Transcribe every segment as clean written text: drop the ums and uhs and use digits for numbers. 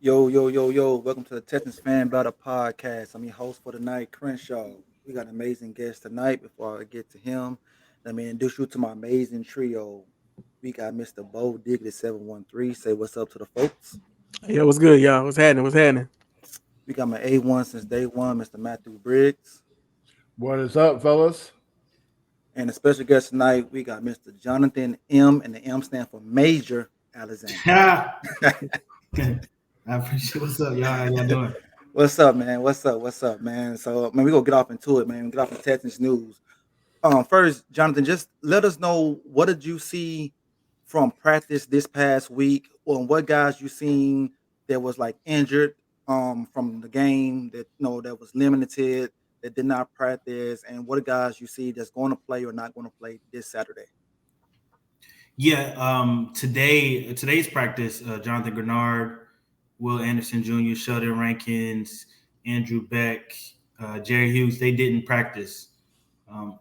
Yo, yo, yo, yo. Welcome to the Texans Fan Battle Podcast. I'm your host for tonight, Crenshaw. We got an amazing guest tonight. Before I get to him, let me introduce you to my amazing trio. We got Mr. Bo Diggity 713. Say what's up to the folks. Yeah, what's good, y'all? What's happening? What's happening? We got my A1 since day one, Mr. Matthew Briggs. What is up, fellas? And a special guest tonight, we got Mr. Jonathan M. And the M stand for Major Alexander. I appreciate. What's up, y'all? How y'all doing? What's up, man? What's up, man? So, man, we gonna get off into it, man. Get off the Texans news. First, Jonathan, just let us know what did you see from practice this past week, or what guys you seen that was like injured from the game that that was limited, that did not practice, and what guys you see that's going to play or not going to play this Saturday. Yeah. Today's practice. Jonathan Grenard, Will Anderson Jr., Sheldon Rankins, Andrew Beck, Jerry Hughes. They didn't practice. And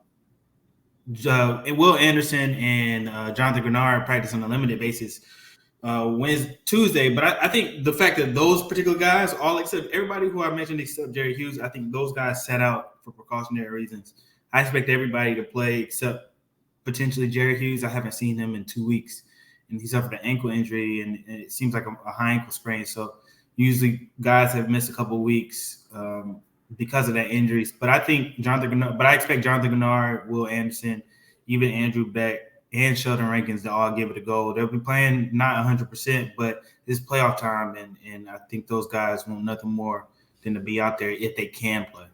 Will Anderson and Jonathan Grenard practice on a limited basis Tuesday. But I think the fact that those particular guys, all except everybody who I mentioned except Jerry Hughes, I think those guys sat out for precautionary reasons. I expect everybody to play except potentially Jerry Hughes. I haven't seen him in 2 weeks, and he suffered an ankle injury, and it seems like a high ankle sprain. So usually guys have missed a couple of weeks because of that injuries. But I think I expect Jonathan Grenard, Will Anderson, even Andrew Beck, and Sheldon Rankins to all give it a go. They'll be playing not 100%, but it's playoff time, and I think those guys want nothing more than to be out there if they can play.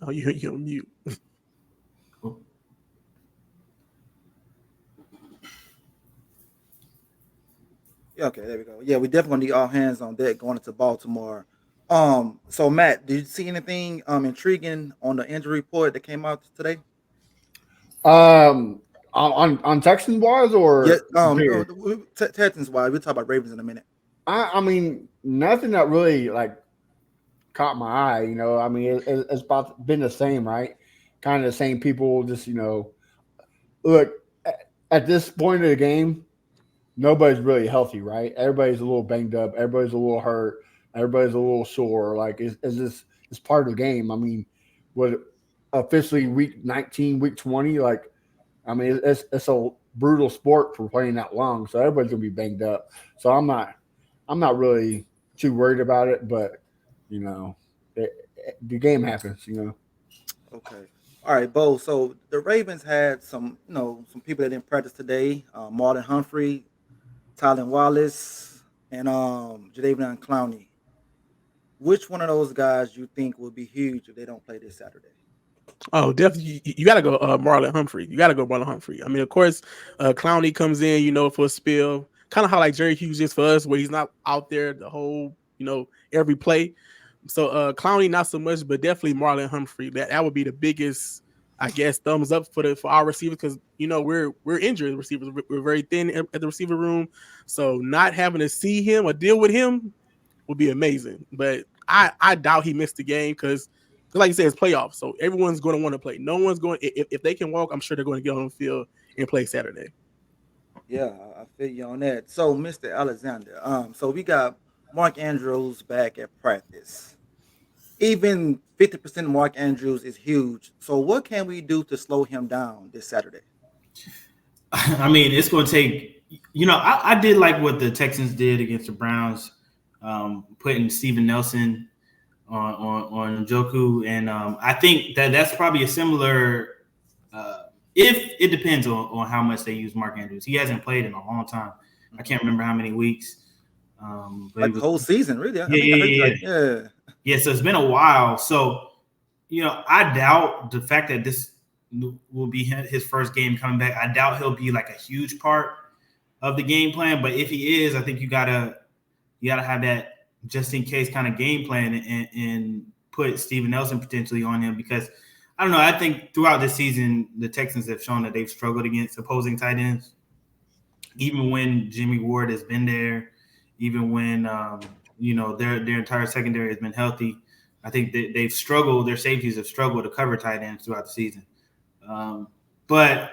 Oh, you're on mute. Yeah, okay, there we go. Yeah, we definitely gonna need all hands on deck going into Baltimore. So Matt, did you see anything intriguing on the injury report that came out today? On Texans wise or Yeah, period? Texans wise, we'll talk about Ravens in a minute. I mean nothing that really like caught my eye. I mean it's about been the same, right? Kind of the same people. Just look at this point of the game, nobody's really healthy, right? Everybody's a little banged up. Everybody's a little hurt. Everybody's a little sore. Like it's just it's part of the game. I mean, what officially week 19, week 20, like I mean it's a brutal sport for playing that long. So everybody's gonna be banged up. So I'm not really too worried about it, but the game happens. Okay. All right, Bo. So the Ravens had some people that didn't practice today. Marlon Humphrey, Tylen Wallace, and Jadeveon Clowney. Which one of those guys you think will be huge if they don't play this Saturday? Oh, definitely. You got to go Marlon Humphrey. You got to go Marlon Humphrey. I mean, of course, Clowney comes in, for a spill. Kind of how like Jerry Hughes is for us, where he's not out there the whole, every play. So Clowney, not so much, but definitely Marlon Humphrey. That would be the biggest, I guess, thumbs up for our receivers because we're injured receivers. We're very thin at the receiver room. So not having to see him or deal with him would be amazing. But I doubt he missed the game because like you said, it's playoffs. So everyone's going to want to play. No one's going if they can walk, I'm sure they're going to get on the field and play Saturday. Yeah, I feel you on that. So, Mr. Alexander, so we got Mark Andrews back at practice. Even 50% of Mark Andrews is huge. So, what can we do to slow him down this Saturday? I mean, it's going to take. I did like what the Texans did against the Browns, putting Steven Nelson on Njoku, and I think that's probably a similar. If it depends on how much they use Mark Andrews, he hasn't played in a long time. I can't remember how many weeks. But like the whole season, really. Yeah. So it's been a while. So I doubt the fact that this will be his first game coming back. I doubt he'll be like a huge part of the game plan. But if he is, I think you gotta have that just in case kind of game plan and put Steven Nelson potentially on him because I don't know. I think throughout the season, the Texans have shown that they've struggled against opposing tight ends, even when Jimmy Ward has been there, even when their entire secondary has been healthy. I think they've struggled. Their safeties have struggled to cover tight ends throughout the season. But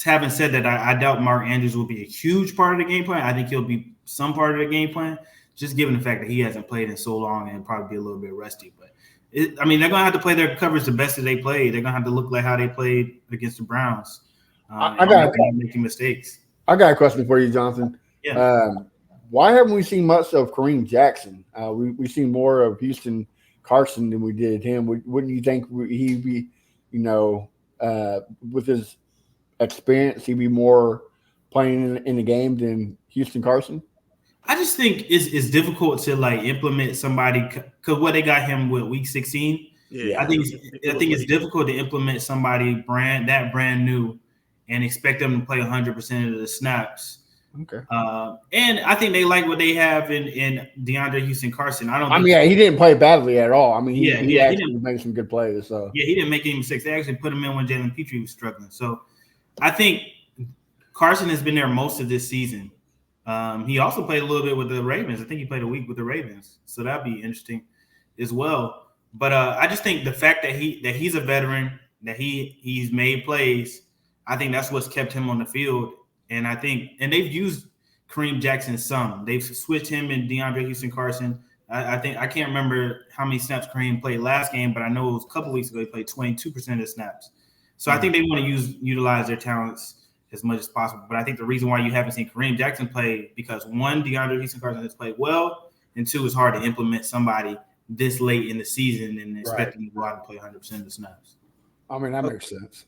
having said that, I doubt Mark Andrews will be a huge part of the game plan. I think he'll be some part of the game plan, just given the fact that he hasn't played in so long and probably be a little bit rusty. But they're going to have to play their coverage the best that they played. They're going to have to look like how they played against the Browns. I got making mistakes. I got a question for you, Jonathan. Yeah. Why haven't we seen much of Kareem Jackson? We've seen more of Houston Carson than we did him. Wouldn't you think he'd be, with his experience, he'd be more playing in the game than Houston Carson? I just think it's difficult to like implement somebody because what they got him with week 16. Yeah, I think it's difficult to implement somebody brand new and expect them to play 100% of the snaps. Okay. And I think they like what they have in DeAndre Houston Carson. He didn't play badly at all. I mean, he he actually made some good plays. So yeah, he didn't make any mistakes. They actually put him in when Jalen Petrie was struggling. So I think Carson has been there most of this season. He also played a little bit with the Ravens. I think he played a week with the Ravens, so that'd be interesting as well. But I just think the fact that he's a veteran, that he's made plays, I think that's what's kept him on the field. And they've used Kareem Jackson some. They've switched him and DeAndre Houston Carson. I can't remember how many snaps Kareem played last game, but I know it was a couple weeks ago he played 22% of the snaps. So I think they want to utilize their talents as much as possible. But I think the reason why you haven't seen Kareem Jackson play because one, DeAndre Houston Carson has played well, and two, it's hard to implement somebody this late in the season and expect them to go out and play 100% of the snaps. I mean, that makes sense.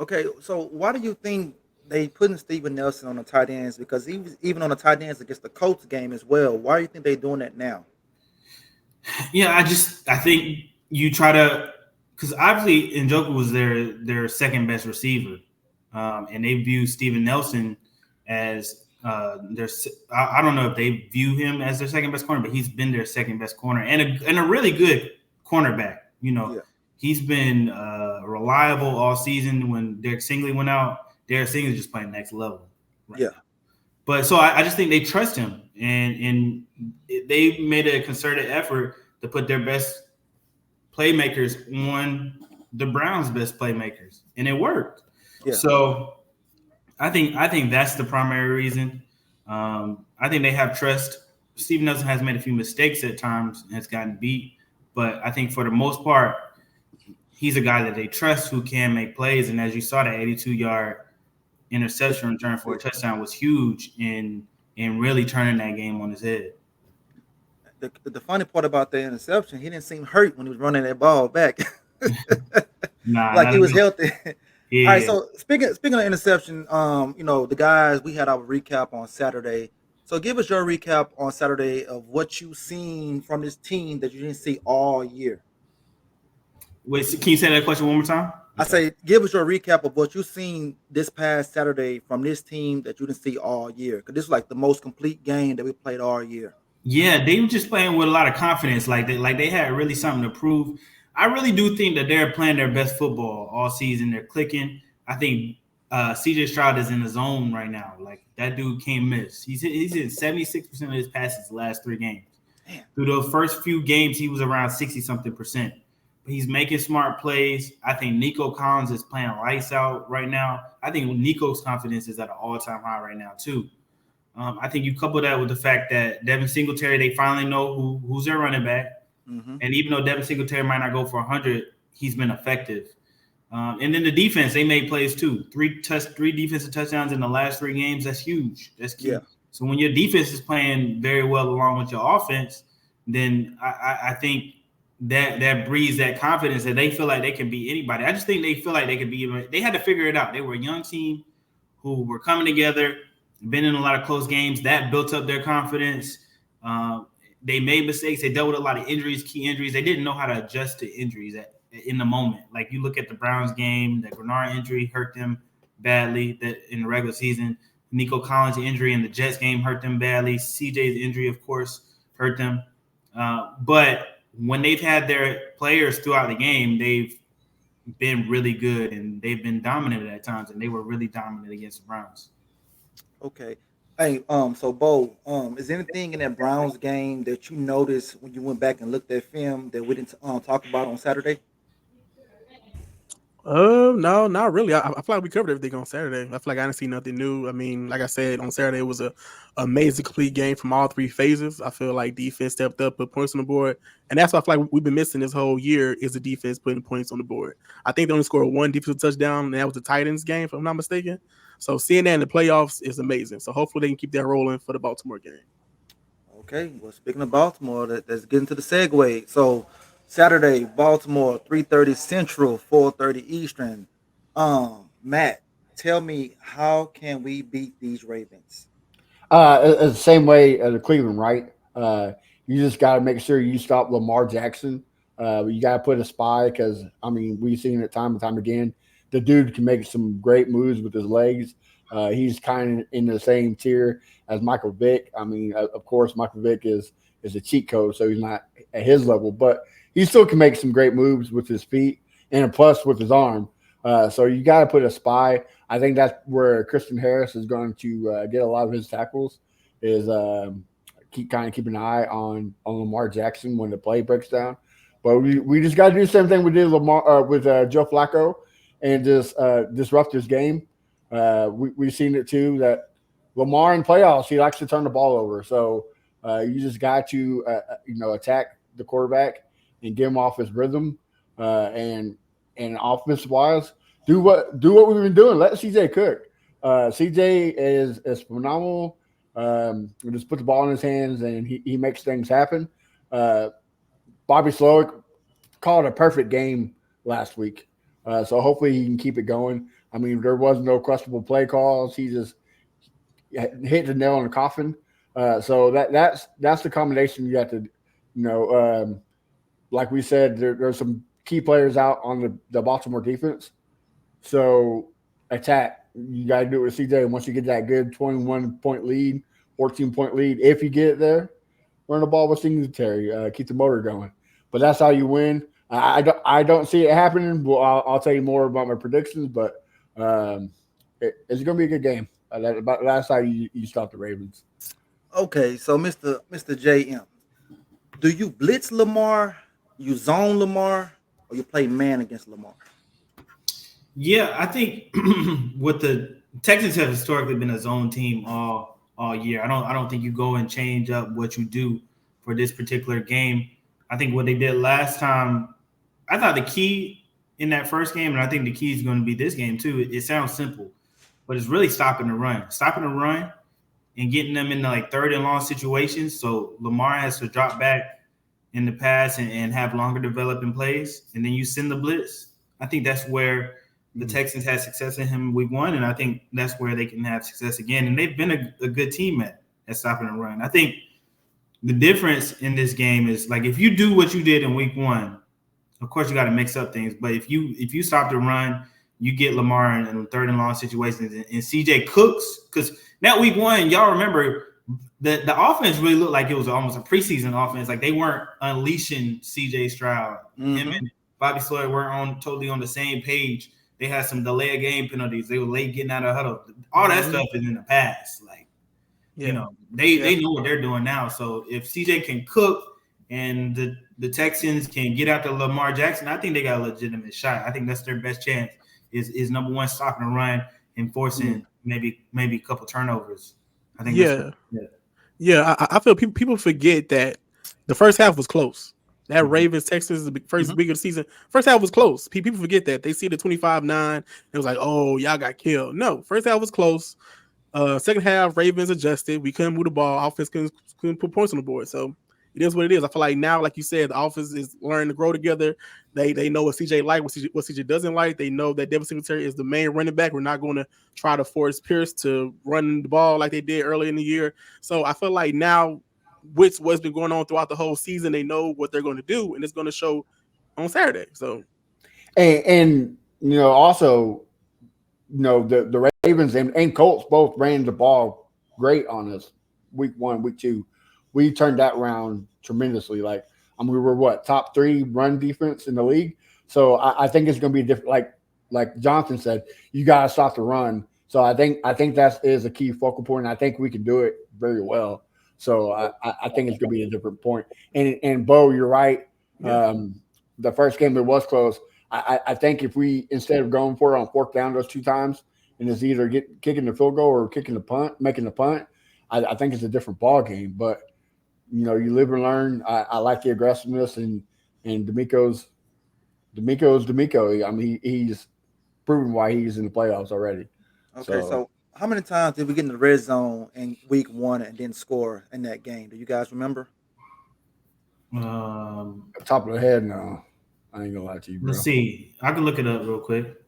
Okay, so why do you think they putting Steven Nelson on the tight ends? Because he was even on the tight ends against the Colts game as well. Why do you think they're doing that now? Yeah, I think you try to because obviously Njoku was their second best receiver, and they view Steven Nelson as their. I don't know if they view him as their second best corner, but he's been their second best corner and a really good cornerback. He's been reliable all season. When Derek Stingley went out, Derek Stingley is just playing next level. Right now. But so I just think they trust him, and they made a concerted effort to put their best playmakers on the Browns' best playmakers, and it worked. Yeah. So I think that's the primary reason. I think they have trust. Steven Nelson has made a few mistakes at times and has gotten beat, but I think for the most part, he's a guy that they trust who can make plays. And as you saw, that 82-yard interception return for a touchdown was huge in really turning that game on his head. The funny part about the interception, he didn't seem hurt when he was running that ball back. Like he was healthy. Yeah. All right, so speaking of interception, the guys, we had our recap on Saturday. So give us your recap on Saturday of what you've seen from this team that you didn't see all year. Wait, can you say that question one more time? I say, give us your recap of what you've seen this past Saturday from this team that you didn't see all year. Because this is like the most complete game that we played all year. Yeah, they were just playing with a lot of confidence. Like they had really something to prove. I really do think that they're playing their best football all season. They're clicking. I think CJ Stroud is in the zone right now. Like that dude can't miss. He's hit 76% of his passes the last 3 games. Damn. Through those first few games, he was around 60-something%. He's making smart plays. I think Nico Collins is playing lights out right now. I think Nico's confidence is at an all-time high right now, too. I think you couple that with the fact that Devin Singletary, they finally know who's their running back. Mm-hmm. And even though Devin Singletary might not go for 100, he's been effective. And then the defense, they made plays, too. 3 defensive touchdowns in the last 3 games, that's huge. That's key. Yeah. So when your defense is playing very well along with your offense, then I think – that breeds that confidence that they feel like they can beat anybody. I just think they feel like they could beat. They had to figure it out. They were a young team who were coming together, been in a lot of close games. That built up their confidence. They made mistakes. They dealt with a lot of injuries, key injuries. They didn't know how to adjust to injuries in the moment. Like you look at the Browns game, the Grenard injury hurt them badly in the regular season. Nico Collins' injury in the Jets game hurt them badly. CJ's injury, of course, hurt them. But when they've had their players throughout the game, they've been really good and they've been dominant at times, and they were really dominant against the Browns. Okay. Hey, so Bo, is there anything in that Browns game that you noticed when you went back and looked at film that we didn't talk about on Saturday? No, not really. I feel like we covered everything on Saturday. I feel like I didn't see nothing new. I mean, like I said, on Saturday it was a amazing complete game from all three phases. I feel like defense stepped up, put points on the board, and that's what I feel like we've been missing this whole year is the defense putting points on the board. I think they only scored one defensive touchdown, and that was the Titans game, if I'm not mistaken. So seeing that in the playoffs is amazing. So hopefully they can keep that rolling for the Baltimore game. Okay, well, speaking of Baltimore, let's get into the segue. So, Saturday, Baltimore, 3:30 Central, 4:30 Eastern. Matt, tell me, how can we beat these Ravens? It's the same way as the Cleveland, right? You just got to make sure you stop Lamar Jackson. You got to put a spy because, I mean, we've seen it time and time again. The dude can make some great moves with his legs. He's kind of in the same tier as Michael Vick. I mean, of course, Michael Vick is a cheat code, so he's not at his level, but he still can make some great moves with his feet and a plus with his arm. So you got to put a spy. I think that's where Christian Harris is going to get a lot of his tackles. Is keep an eye on Lamar Jackson when the play breaks down. But we just got to do the same thing we did with Joe Flacco and just disrupt his game. We've seen it too that Lamar in playoffs he likes to turn the ball over. So you just got to attack the quarterback and get him off his rhythm and offense wise. Do what we've been doing. Let CJ cook. CJ is phenomenal. Just put the ball in his hands and he makes things happen. Bobby Slowick called a perfect game last week. So hopefully he can keep it going. I mean, there was no questionable play calls. He just hit the nail in the coffin. So that's the combination you have to, like we said, there's some key players out on the Baltimore defense. So attack. You got to do it with CJ. Once you get that good 21-point lead, 14-point lead, if you get it there, run the ball with Singletary. Keep the motor going. But that's how you win. I don't see it happening. Well, I'll tell you more about my predictions, but it's going to be a good game. That's how you stop the Ravens. Okay, so Mr. JM, do you blitz Lamar, you zone Lamar, or you play man against Lamar? Yeah, I think what the Texans have historically been a zone team all year. I don't think you go and change up what you do for this particular game. I think what they did last time, I thought the key in that first game, and I think the key is going to be this game too. It sounds simple, but it's really stopping the run and getting them into like third and long situations. So Lamar has to drop back in the pass and have longer developing plays, and then you send the blitz. I think that's where the Texans had success in him week one, and I think that's where they can have success again. And they've been a good team at stopping the run. I think the difference in this game is like if you do what you did in week one, of course you got to mix up things. But if you stop the run, you get Lamar in third and long situations, and CJ cooks because that week one, y'all remember the offense really looked like it was almost a preseason offense. Like they weren't unleashing CJ Stroud. Mm-hmm. Him and Bobby Slowick weren't totally on the same page. They had some delay of game penalties. They were late getting out of huddle. All that stuff is in the past. Like, they know what they're doing now. So if CJ can cook and the Texans can get after Lamar Jackson, I think they got a legitimate shot. I think that's their best chance is number one, stopping the run and forcing maybe a couple turnovers. I think I feel people forget that the first half was close. That Ravens Texans the first week of the season, first half was close. People forget that. They see the 25-9. It was like, oh, y'all got killed. No, first half was close. Second half, Ravens adjusted. We couldn't move the ball. Offense couldn't put points on the board. So it is what it is. I feel like now, like you said, the offense is learning to grow together. They know what CJ like, what CJ doesn't like. They know that Devin Singletary is the main running back. We're not going to try to force Pierce to run the ball like they did early in the year. So I feel like now, with what's been going on throughout the whole season, they know what they're going to do, and it's going to show on Saturday. So, and also, the Ravens and Colts both ran the ball great on us week one, week two. We turned that round tremendously. We were top 3 run defense in the league. So I think it's going to be different. Like Jonathan said, you got to stop the run. So I think that is a key focal point. And I think we can do it very well. So I think it's going to be a different point. And Bo, you're right. Yeah. The first game that was close, I think if we, instead of going for it on fourth down those 2 times, and it's either kicking the field goal or kicking the punt, making the punt, I think it's a different ball game. But you live and learn. I like the aggressiveness, and D'Amico's D'Amico. I mean, he's proven why he's in the playoffs already. Okay, so how many times did we get in the red zone in week 1 and didn't score in that game? Do you guys remember? Top of the head, no. I ain't gonna lie to you, bro. Let's see. I can look it up real quick.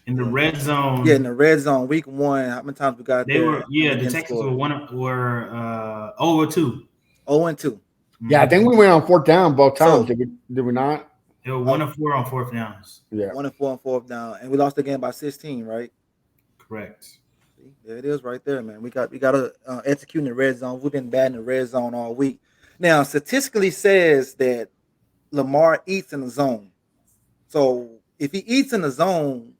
In the red zone. Yeah, in the red zone, week 1. How many times we got there? The Texans were 0-2. 0-2. Yeah, I think we went on fourth down both times. Did we not? They were 1-4 on fourth downs. Yeah, 1-4 on fourth down, and we lost the game by 16, right? Correct. See, there it is, right there, man. We got to execute in the red zone. We've been bad in the red zone all week. Now, statistically says that Lamar eats in the zone. So if he eats in the zone,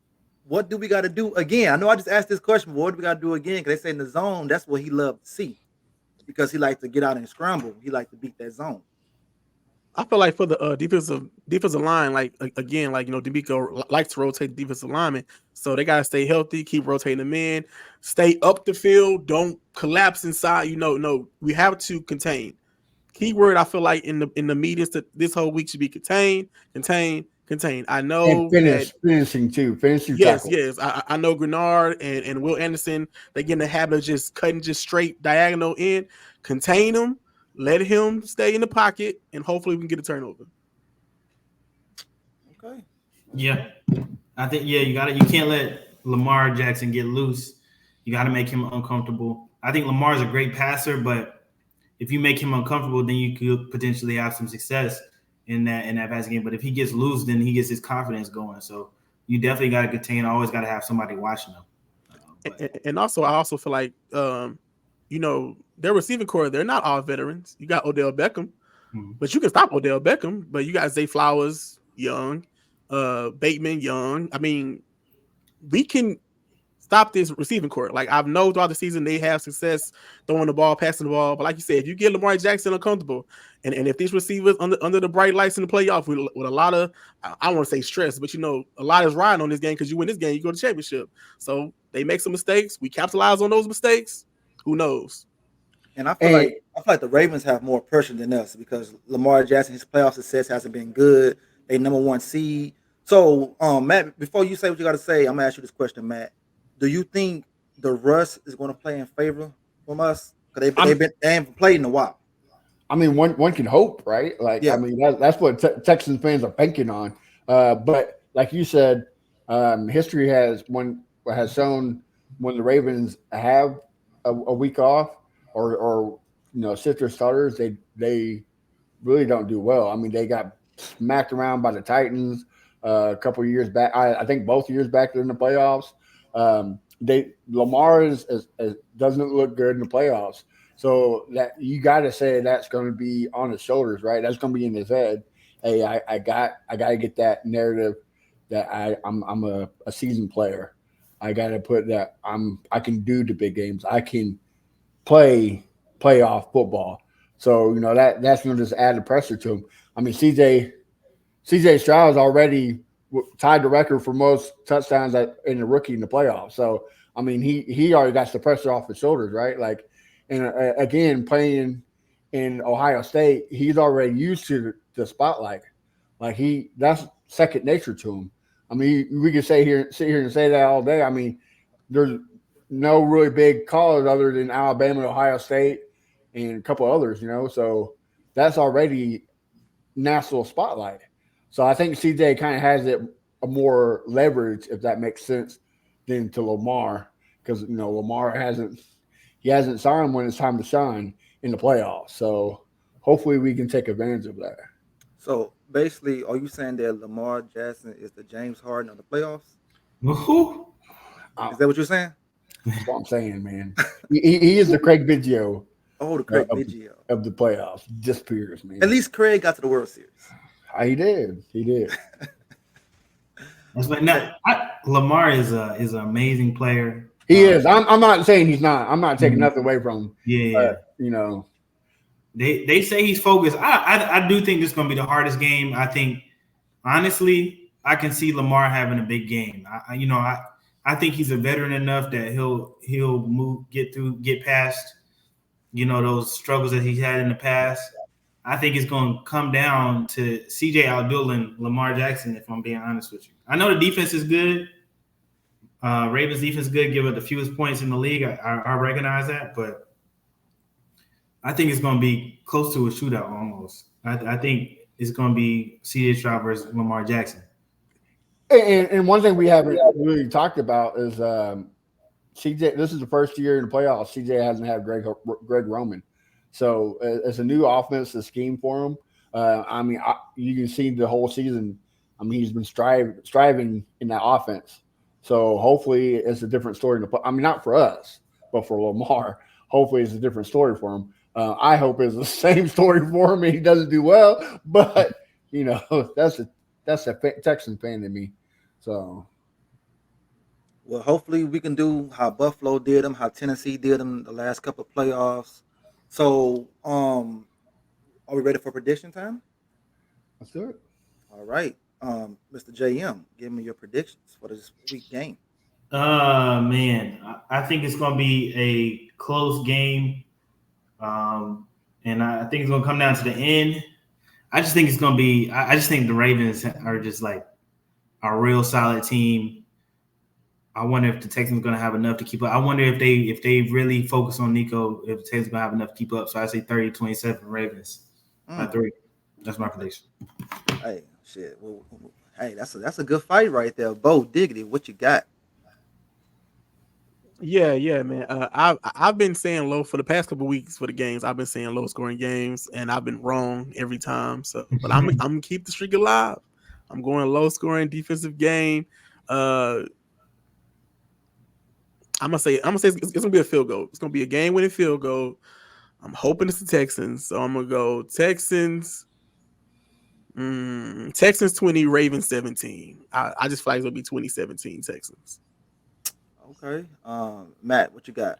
what do we got to do again? I know I just asked this question, but what do we got to do again? Because they say in the zone, that's what he loved to see, because he likes to get out and scramble. He likes to beat that zone. I feel like for the defensive line, like again, like D'Amico likes to rotate the defensive linemen, so they gotta stay healthy, keep rotating them in, stay up the field, don't collapse inside. No, we have to contain. Keyword I feel like in the meetings this whole week should be contain. I know and finishing yes, tackles. Yes. I know Grenard and Will Anderson, they get in the habit of just cutting just straight diagonal in, contain him. Let him stay in the pocket, and hopefully we can get a turnover. Okay. Yeah, I think you can't let Lamar Jackson get loose. You got to make him uncomfortable. I think Lamar's a great passer, but if you make him uncomfortable, then you could potentially have some success in that passing game. But if he gets loose, then he gets his confidence going. So you definitely got to contain. Always got to have somebody watching him. And also, I also feel like their receiving core, they're not all veterans. You got Odell Beckham, but you can stop Odell Beckham. But you got Zay Flowers, young, Bateman, young. I mean, we can stop this receiving core. Like, I've known throughout the season they have success throwing the ball, passing the ball. But like you said, if you get Lamar Jackson uncomfortable, and if these receivers under the bright lights in the playoff with a lot of, I don't want to say stress, but a lot is riding on this game, because you win this game, you go to championship. So they make some mistakes. We capitalize on those mistakes. Who knows? And I feel like the Ravens have more pressure than us, because Lamar Jackson, his playoff success hasn't been good. They number 1 seed. So, Matt, before you say what you got to say, I'm gonna ask you this question, Matt. Do you think the rust is going to play in favor from us? Because they haven't played in a while. I mean, one can hope, right? Like, yeah. I mean, that's what Texans fans are banking on. But like you said, history has shown when the Ravens have a week off or sit their starters, they really don't do well. I mean, they got smacked around by the Titans a couple of years back. I think both years back in the playoffs. Lamar doesn't look good in the playoffs. So that you got to say that's going to be on his shoulders, right? That's going to be in his head. Hey, I got to get that narrative that I'm a seasoned player. I got to put that I can do the big games. I can play playoff football. So that's going to just add the pressure to him. I mean, CJ Stroud's already tied the record for most touchdowns in a rookie in the playoffs. So I mean, he already got the pressure off his shoulders, right? Like, and again, playing in Ohio State, he's already used to the spotlight. Like, that's second nature to him. I mean, we could sit here and say that all day. I mean, there's no really big callers other than Alabama and Ohio State and a couple others, so that's already national spotlight. So I think CJ kind of has it a more leverage, if that makes sense, than to Lamar, because Lamar hasn't signed when it's time to shine in the playoffs. So hopefully we can take advantage of that. So basically, are you saying that Lamar Jackson is the James Harden of the playoffs? Woohoo! Is that what you're saying? That's what I'm saying, man. he is the Craig Biggio. Oh, the Craig Biggio of the playoffs. Disappears, man. At least Craig got to the World Series. He did. Lamar is an amazing player. He is. I'm not saying he's not. I'm not taking nothing away from him. Yeah. They say he's focused. I do think this is going to be the hardest game. I think, honestly, I can see Lamar having a big game. I think he's a veteran enough that he'll get past, those struggles that he's had in the past. I think it's going to come down to CJ outdueling Lamar Jackson, if I'm being honest with you. I know the defense is good. Ravens defense is good, give it the fewest points in the league. I recognize that, but I think it's going to be close to a shootout almost. I think it's going to be CJ Stroud versus Lamar Jackson. And one thing we haven't really talked about is CJ. This is the first year in the playoffs. CJ hasn't had Greg Roman, so it's a new offensive scheme for him. You can see the whole season. I mean, he's been striving in that offense. So hopefully, it's a different story. Not for us, but for Lamar. Hopefully, it's a different story for him. I hope it's the same story for him and he doesn't do well. But that's a Texan fan to me. So, well, hopefully we can do how Buffalo did them, how Tennessee did them the last couple of playoffs. So, are we ready for prediction time? let's do it. All right, Mr. JM, give me your predictions for this week game. Man, I think it's going to be a close game, and I think it's going to come down to the end. I just think it's going to be. I just think the Ravens are just like a real solid team. I wonder if the Texans are going to have enough to keep up. I wonder if they really focus on Nico, if the Texans are going to have enough to keep up. So I say 30-27 Ravens by 3. That's my prediction. Hey, shit. Well, hey, that's a good fight right there. Bo Diggity, what you got? Yeah, man. I've been saying low for the past couple weeks for the games. I've been saying low scoring games, and I've been wrong every time. So, but I'm gonna keep the streak alive. I'm going low scoring defensive game. I'm gonna say it's gonna be a field goal. It's gonna be a game winning field goal. I'm hoping it's the Texans, so I'm gonna go Texans. Texans 20, Ravens 17. I just feel like it's gonna be 2017 Texans. Okay, Matt, what you got?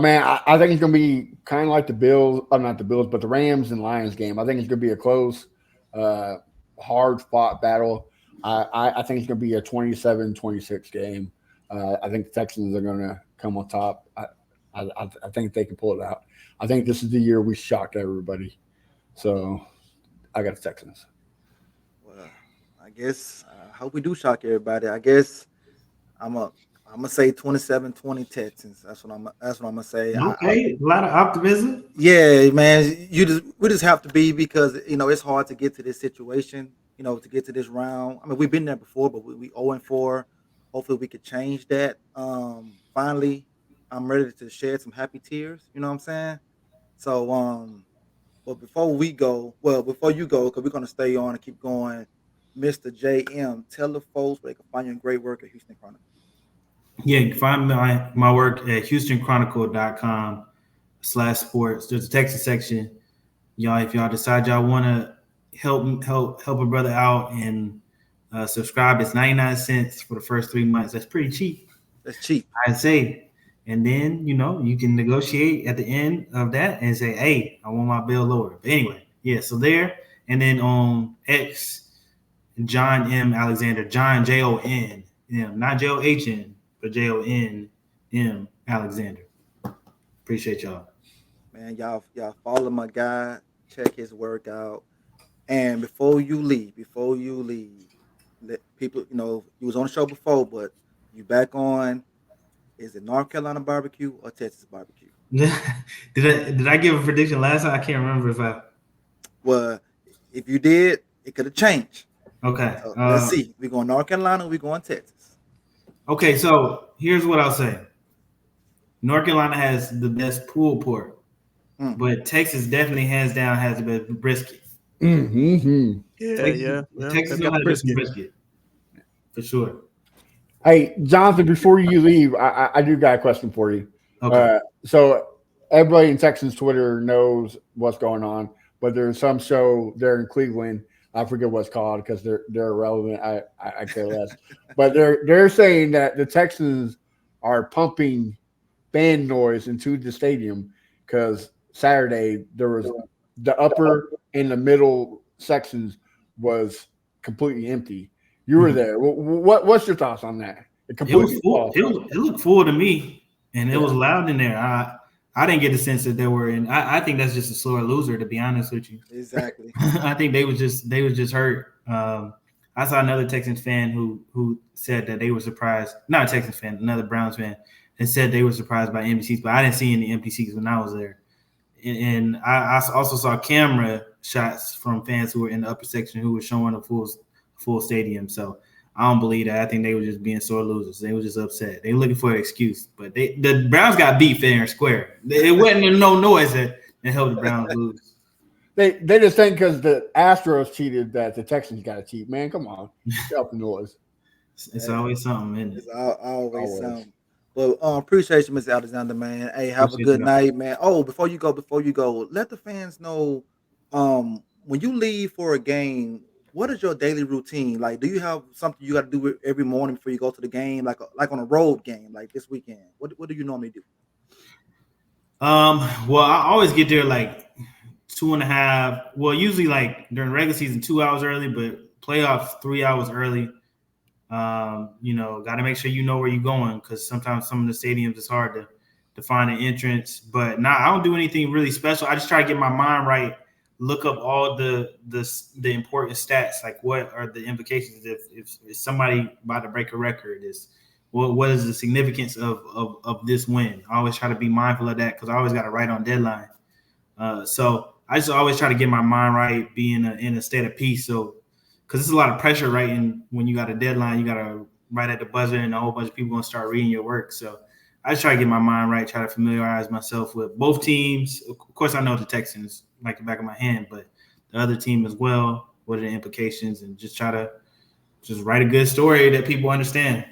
Man, I think it's going to be kind of like the Bills. Not the Bills, but the Rams and Lions game. I think it's going to be a close, hard-fought battle. I think it's going to be a 27-26 game. I think the Texans are going to come on top. I think they can pull it out. I think this is the year we shocked everybody. So I got the Texans. Well, I guess I hope we do shock everybody. I guess I'm gonna say 27-20 Texans. That's what I'm gonna say. Okay, a lot of optimism. Yeah, man. We just have to be, because it's hard to get to this situation. To get to this round. I mean, we've been there before, but we 0-4. Hopefully, we could change that. Finally, I'm ready to shed some happy tears. You know what I'm saying? So, but before you go, because we're gonna stay on and keep going, Mr. JM, tell the folks where they can find your great work at Houston Chronicle. Yeah, you can find my work at HoustonChronicle.com/sports. There's a Texas section. Y'all, if y'all decide y'all want to help a brother out and subscribe, it's 99 cents for the first 3 months. That's pretty cheap. That's cheap, I'd say. And then, you can negotiate at the end of that and say, hey, I want my bill lower. But anyway, yeah, so there. And then on X, John M. Alexander, John Jon, not JOHN, but JONM Alexander. Appreciate y'all. man. Y'all follow my guy, check his work out. And before you leave, let people, you was on the show before, but you back on. Is it North Carolina barbecue or Texas barbecue? Did I give a prediction last time? I can't remember if I. Well, if you did, it could have changed. Okay. So let's see. We going North Carolina or we going Texas? Okay, so here's what I'll say. North Carolina has the best pulled pork, but Texas definitely hands down has the best brisket. Mm-hmm. Yeah. Texas got the brisket. For sure. Hey, Jonathan, before you leave, I do got a question for you. Okay. So everybody in Texas Twitter knows what's going on, but there's some show there in Cleveland. I forget what's called because they're irrelevant. I care less. But they're saying that the Texans are pumping band noise into the stadium because Saturday there was the upper and the middle sections was completely empty. You were there. What's your thoughts on that? It was full. It looked full to me, and it was loud in there. I didn't get the sense that they were in. I think that's just a sore loser, to be honest with you. Exactly. I think they was just hurt. I saw another Texans fan who said that they were surprised. Not a Texans fan, another Browns fan, and said they were surprised by empty seats. But I didn't see any empty seats when I was there. And I also saw camera shots from fans who were in the upper section who were showing a full stadium. So I don't believe that. I think they were just being sore losers. They were just upset. They were looking for an excuse. But the Browns got beat fair and square. It wasn't no noise that helped the Browns lose. They just think because the Astros cheated that the Texans got to cheat. Man, come on. Get up the noise. It's always something, isn't it? It's always something. Well, appreciate you, Mr. Alexander, man. Hey, have a good night, man. Oh, before you go, let the fans know when you leave for a game, what is your daily routine? Like, do you have something you got to do every morning before you go to the game, like on a road game, like this weekend? What do you normally do? Well, I always get there like 2.5. Well, usually like during regular season 2 hours early, but playoffs 3 hours early. Got to make sure you know where you're going because sometimes some of the stadiums it's hard to find an entrance. But I don't do anything really special. I just try to get my mind right, look up all the important stats, like what are the implications if somebody about to break a record, what is the significance of this win. I always try to be mindful of that because I always got to write on deadline. So I just always try to get my mind right, be in a state of peace. So because it's a lot of pressure writing when you got a deadline, you got to write at the buzzer and a whole bunch of people going to start reading your work. So I just try to get my mind right, try to familiarize myself with both teams. Of course, I know the Texans like the back of my hand, but the other team as well, what are the implications, and just try to just write a good story that people understand.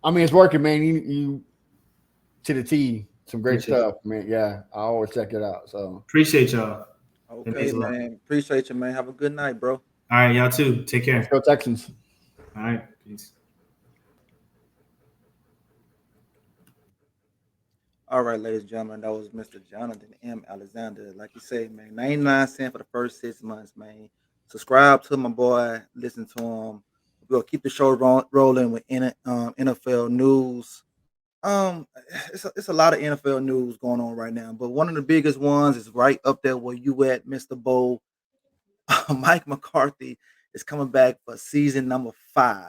I mean, it's working, man. You to the T, some great stuff, man. Yeah, I always check it out. So appreciate y'all. Okay, man. Appreciate you, man. Have a good night, bro. All right, y'all too. Take care. Let's go Texans. All right, peace. All right, ladies and gentlemen, that was Mr. Jonathan M. Alexander. Like you say, man, 99 cents for the first 6 months, man. Subscribe to my boy. Listen to him. We'll keep the show rolling with NFL news. It's a lot of NFL news going on right now, but one of the biggest ones is right up there where you at, Mr. Bo. Mike McCarthy is coming back for season number 5.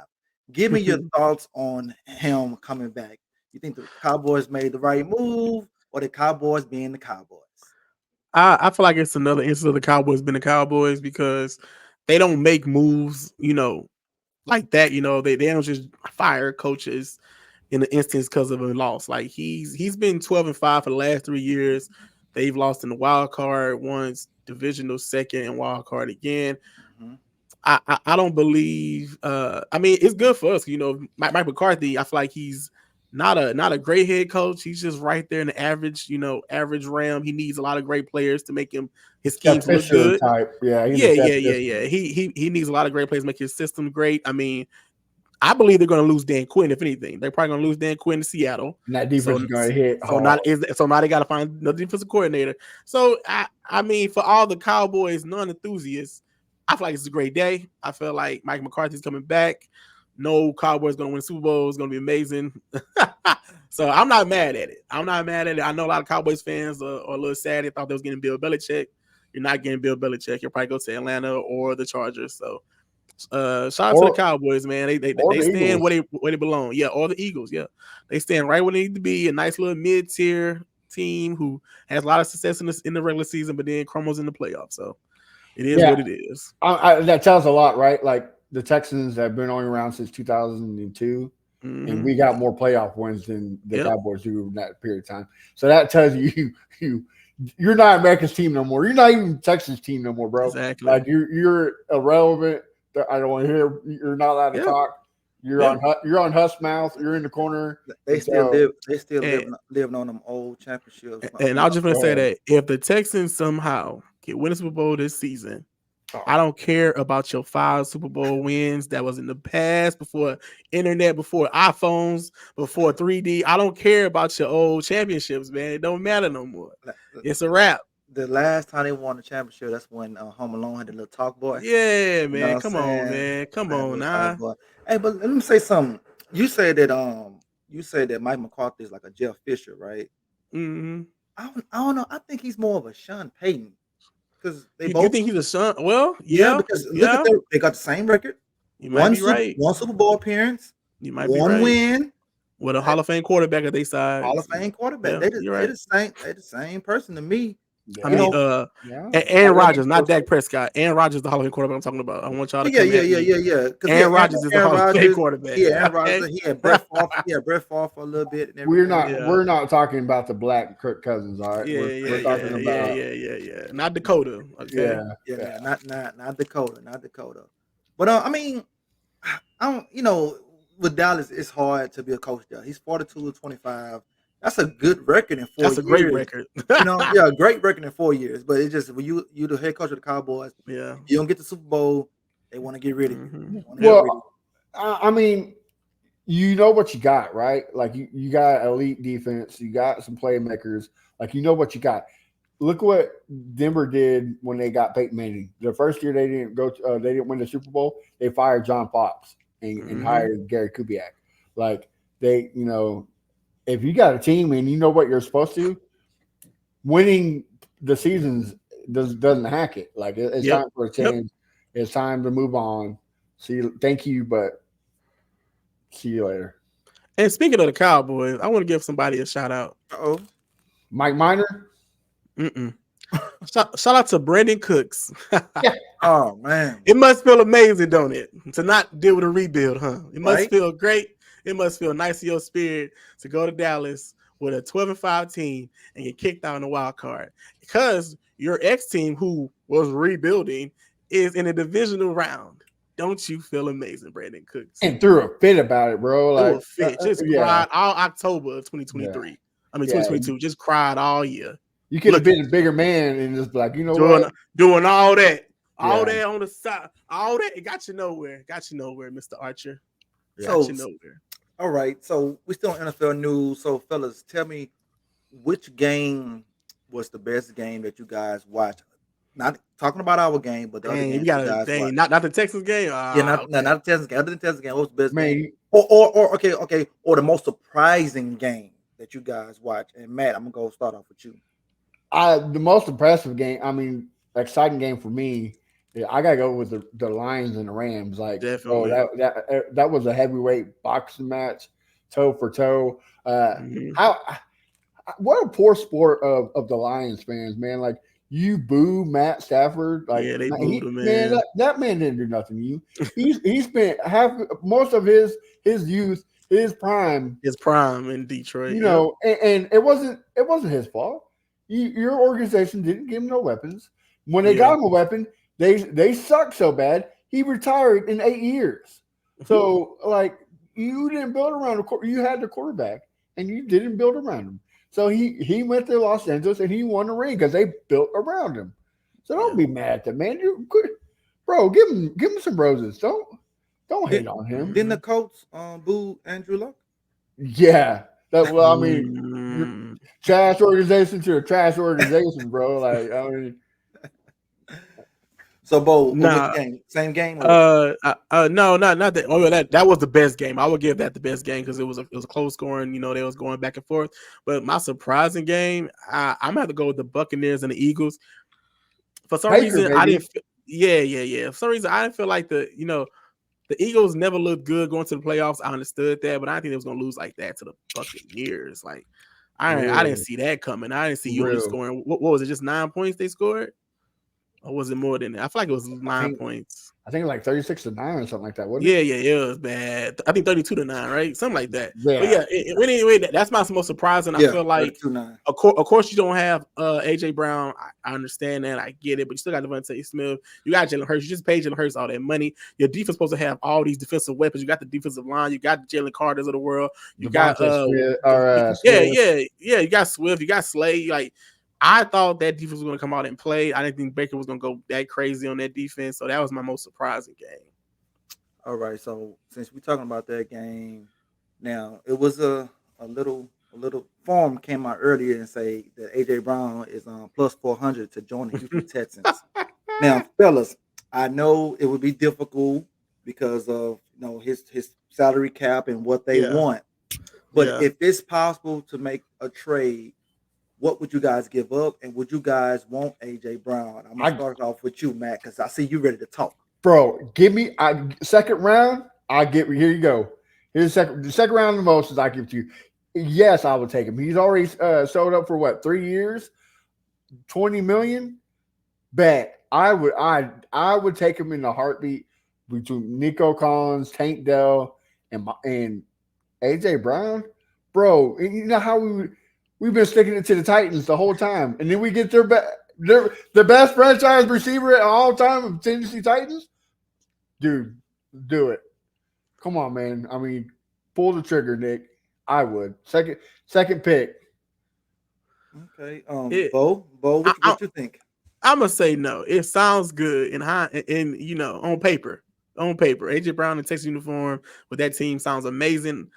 Give me your thoughts on him coming back. You think the Cowboys made the right move, or the Cowboys being the Cowboys? I feel like it's another instance of the Cowboys being the Cowboys because they don't make moves, like that. They don't just fire coaches in the instance because of a loss. Like he's been 12-5 for the last 3 years. They've lost in the wild card once, divisional second, and wild card again. Mm-hmm. I don't believe. I mean, it's good for us. Mike McCarthy. I feel like he's not a great head coach. He's just right there in the average realm. He needs a lot of great players to make his schemes look good. Type. Yeah. He needs a lot of great players to make his system great. I mean, I believe they're going to lose Dan Quinn. If anything, they're probably going to lose Dan Quinn to Seattle. And that defense is going to hit. So now they got to find another defensive coordinator. So I mean, for all the Cowboys non-enthusiasts, I feel like it's a great day. I feel like Mike McCarthy's coming back. No Cowboys going to win Super Bowl. It's going to be amazing. So I'm not mad at it. I know a lot of Cowboys fans are a little sad. They thought they was getting Bill Belichick. You're not getting Bill Belichick. You'll probably go to Atlanta or the Chargers. So shout out to the Cowboys, man. They stand where they belong. Yeah, or the Eagles. Yeah, they stand right where they need to be. A nice little mid-tier team who has a lot of success in the regular season, but then crumbles in the playoffs. So it is what it is. That tells a lot, right? Like the Texans have been only around since 2002, and we got more playoff wins than the Cowboys do in that period of time. So that tells you you're not America's team no more. You're not even Texas team no more, bro. Exactly. Like you're irrelevant. I don't want to hear. You're not allowed to talk. You're on hush mouth. You're in the corner. They still living on them old championships. And I was just gonna say that if the Texans somehow get win a Super Bowl this season, I don't care about your 5 Super Bowl wins that was in the past, before internet, before iPhones, before 3D. I don't care about your old championships, man. It don't matter no more. It's a wrap. the last time they won the championship, that's when Home Alone had the little talk boy. Yeah, You know man. what Come I'm on, saying? man. Come Had a on, little talk nah. boy. Hey, but let me say something. You said that Mike McCarthy is like a Jeff Fisher, right? Mm-hmm. I don't know. I think he's more of a Sean Payton because they You both. think he's a son? Well, Yeah, yeah, because look at they got the same record. You might be right. One Super Bowl appearance, You might be one right. win. With a Hall of Fame quarterback at their side. Hall of Fame quarterback. Yeah, They you're right. the same person to me. I Yeah. mean, Aaron Rodgers, not Dak Prescott. Aaron Rodgers, the Hall of Fame quarterback I'm talking about. I want y'all to come at me. Yeah. Because Aaron Rodgers is the Hall of Fame quarterback. Yeah, Aaron Okay? Rodgers. He had Brett Favre. Brett Favre for a little bit. And We're everything. not talking about the black Kirk Cousins, all right? We're talking about Not Dakota. Okay. Yeah. Not Dakota. But I mean, I don't. You know, with Dallas, it's hard to be a coach there. He's 42-25. That's a good record in 4 years. That's a great record. You know, yeah, a great record in 4 years. But it's just when you the head coach of the Cowboys, Yeah, you don't get the Super Bowl, they want to get rid of you. Mhm. Well, I mean, you know what you got, right? Like you got elite defense, you got some playmakers, like you know what you got. Look what Denver did when they got Peyton Manning. The first year they didn't win the Super Bowl. They fired John Fox and hired Gary Kubiak. Like they, you know, if you got a team and you know what you're supposed to, winning the seasons doesn't hack it. Like it's time for a change. It's time to move on. Thank you, but see you later. And speaking of the Cowboys, I want to give somebody a shout out. Uh-oh. Mike Miner. Shout out to Brandon Cooks. Oh man, it must feel amazing, don't it, to not deal with a rebuild, huh? It must feel great. It must feel nice in your spirit to go to Dallas with a 12-5 team and get kicked out in the wild card because your ex team, who was rebuilding, is in a divisional round. Don't you feel amazing, Brandon Cooks? And threw a fit about it, bro. Like, just cried all October of 2023. I mean, 2022. Just cried all year. You could have been a bigger man and just like, you know what? Doing all that. All that on the side. All that. It got you nowhere. Got you nowhere, Mr. Archer. Got you nowhere. All right. So we still on NFL news. So, fellas, tell me which game was the best game that you guys watched? Not talking about our game, but the other game. Not the Texas game. Not the Texas game. Other than Texas game, what was the best game? Or the most surprising game that you guys watched. And Matt, I'm gonna start off with you. The most impressive game. I mean, exciting game for me. I gotta go with the Lions and the Rams. Like, definitely. That was a heavyweight boxing match, toe for toe. What a poor sport of the Lions fans, man. Like, you boo Matt Stafford. Like, they booed him, man. That man didn't do nothing to you. He spent most of his youth, his prime in Detroit. You know, and it wasn't his fault. Your organization didn't give him no weapons. When they got him a weapon, they sucked so bad he retired in 8 years. So like, you didn't build around you had the quarterback and you didn't build around him. So he went to Los Angeles and he won the ring because they built around him. So don't be mad at the man. You could, bro, give him some roses. Don't hate on him. Didn't the Colts boo Andrew Luck? Yeah. I mean, trash organization to a trash organization, bro. Like, I mean. So, Bo, game? Same game? No, not that. Oh, that was the best game. I would give that the best game because it was a close scoring. You know, they was going back and forth. But my surprising game, I'm gonna have to go with the Buccaneers and the Eagles. For some reason, I didn't. For some reason, I didn't feel like the Eagles never looked good going to the playoffs. I understood that, but I didn't think they was gonna lose like that to the Buccaneers. Like, I didn't see that coming. I didn't see you scoring. What was it? Just 9 points they scored? Or was it more than that? I feel like it was 9 points. I think like 36-9 or something like that. Yeah, it was bad. I think 32-9, right? Something like that. Yeah. But anyway, that's my most surprising. I feel like, of course, you don't have AJ Brown. I understand that. I get it, but you still got Devontae Smith. You got Jalen Hurts. You just paid Jalen Hurts all that money. Your defense supposed to have all these defensive weapons. You got the defensive line. You got the Jalen Carters of the world. You got Swift. You got Swift. You got Slade. Like, I thought that defense was going to come out and play. I didn't think Baker was going to go that crazy on that defense. So that was my most surprising game. All right. So since we're talking about that game, now it was a little a little form came out earlier and say that AJ Brown is plus 400 to join the Houston Texans. Now, fellas, I know it would be difficult because of his salary cap and what they Yeah. want. But Yeah. if it's possible to make a trade, what would you guys give up? And would you guys want AJ Brown? I'm gonna start off with you, Matt, because I see you ready to talk. Bro, give me second round. Here you go. Here's the second round of the most I give to you. Yes, I would take him. He's already sold up for what, 3 years, 20 million. Bet I would take him in a heartbeat between Nico Collins, Tank Dell, and AJ Brown. Bro, you know how we've been sticking it to the Titans the whole time, and then we get the best franchise receiver at all time of Tennessee Titans. Dude, do it. Come on, man. I mean, pull the trigger, Nick. I would. Second pick. Okay. Bo, what you think? I'm gonna say no. It sounds good and on paper. AJ Brown in Texas uniform with that team sounds amazing,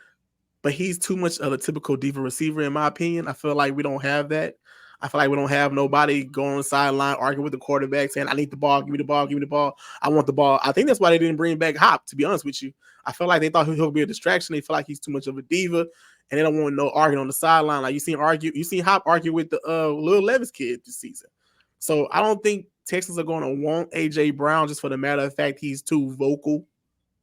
but he's too much of a typical diva receiver in my opinion. I feel like we don't have that. I feel like we don't have nobody going on the sideline arguing with the quarterback saying, I need the ball, give me the ball, give me the ball. I want the ball. I think that's why they didn't bring back Hop, to be honest with you. I feel like they thought he'll be a distraction. They feel like he's too much of a diva, and they don't want no arguing on the sideline. Like you seen Hop argue with the Lil Levis kid this season. So I don't think Texans are going to want AJ Brown just for the matter of fact he's too vocal.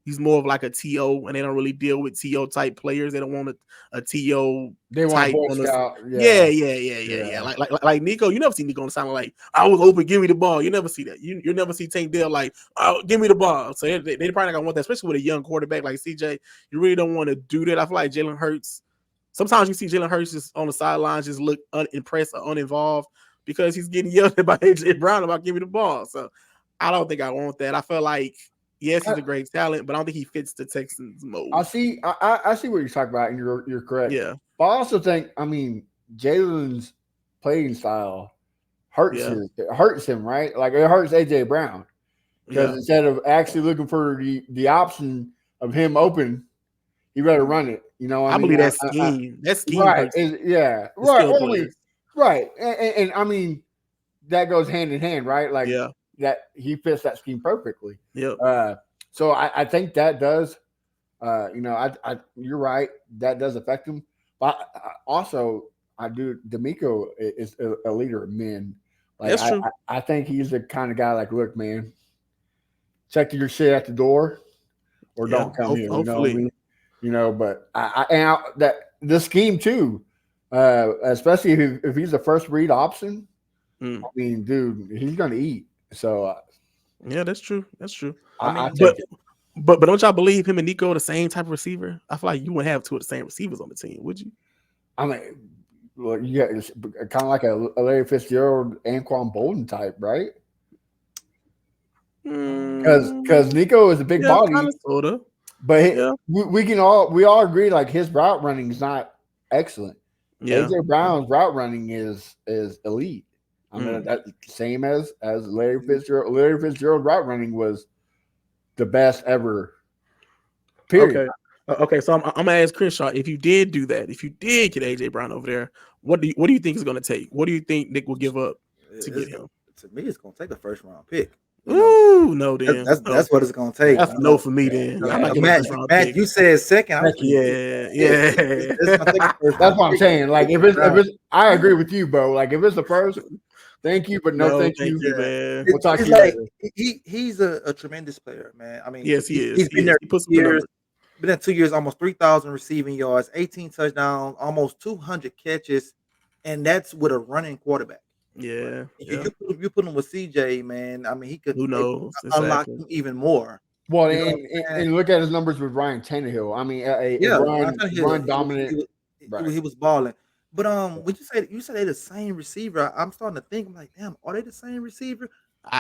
He's more of like a TO, and they don't really deal with TO type players. They don't want a TO. They want Boy Scout. Yeah. Like Nico, you never see Nico on the sideline like, I was open, give me the ball. You never see that. You never see Tank Dell like, oh, give me the ball. So they probably not gonna want that, especially with a young quarterback like CJ. You really don't want to do that. I feel like Jalen Hurts. Sometimes you see Jalen Hurts just on the sidelines, just look unimpressed or uninvolved because he's getting yelled at by AJ Brown about giving the ball. So I don't think I want that. I feel like. Yes, he's a great talent, but I don't think he fits the Texans mold. I see what you're talking about, and you're correct. Yeah. But I also think, Jalen's playing style hurts him, right? Like it hurts AJ Brown. Because instead of actually looking for the option of him open, he rather run it. I believe that scheme. That scheme right. Right. And I mean, that goes hand in hand, right? Like that he fits that scheme perfectly. Yeah. So I think that does, you're right. That does affect him. But D'Amico is a leader of men. Like, that's true. I think he's the kind of guy like, look, man, check your shit at the door or don't come here. Hopefully. But the scheme too, especially if he's the first read option, I mean, dude, he's going to eat. So, yeah, that's true. But don't y'all believe him and Nico are the same type of receiver? I feel like you wouldn't have two of the same receivers on the team, would you? I mean, well, it's kind of like a Larry Fitzgerald, Anquan Bolden type, right? Because Nico is a big body, sorta. But we all agree like his route running is not excellent. Yeah. AJ Brown's route running is elite. I mean, that's the same as Larry Fitzgerald. Larry Fitzgerald route running was the best ever. Period. Okay. So I'm gonna ask Crenshaw, if you did do that, if you did get AJ Brown over there, what do you think it's gonna take? What do you think Nick will give up to get him? To me, it's gonna take a first round pick. Ooh, no, then that's what it's gonna take. That's no for me then. Matt, you said second. Yeah. That's what I'm saying. Like if it's, I agree with you, Bo. Like if it's the first, thank you, but no thank you, man. We'll talk to you later. He's a tremendous player, man. I mean, yes, he is. He's been there 2 years. Been there 2 years, almost 3,000 receiving yards, 18 touchdowns, almost 200 catches, and that's with a running quarterback. Yeah. You put him with CJ, man. I mean, he could unlock him even more. Well, and look at his numbers with Ryan Tannehill. I mean, run dominant. He was balling. But when you say they're the same receiver, I'm starting to think, I'm like, damn, are they the same receiver?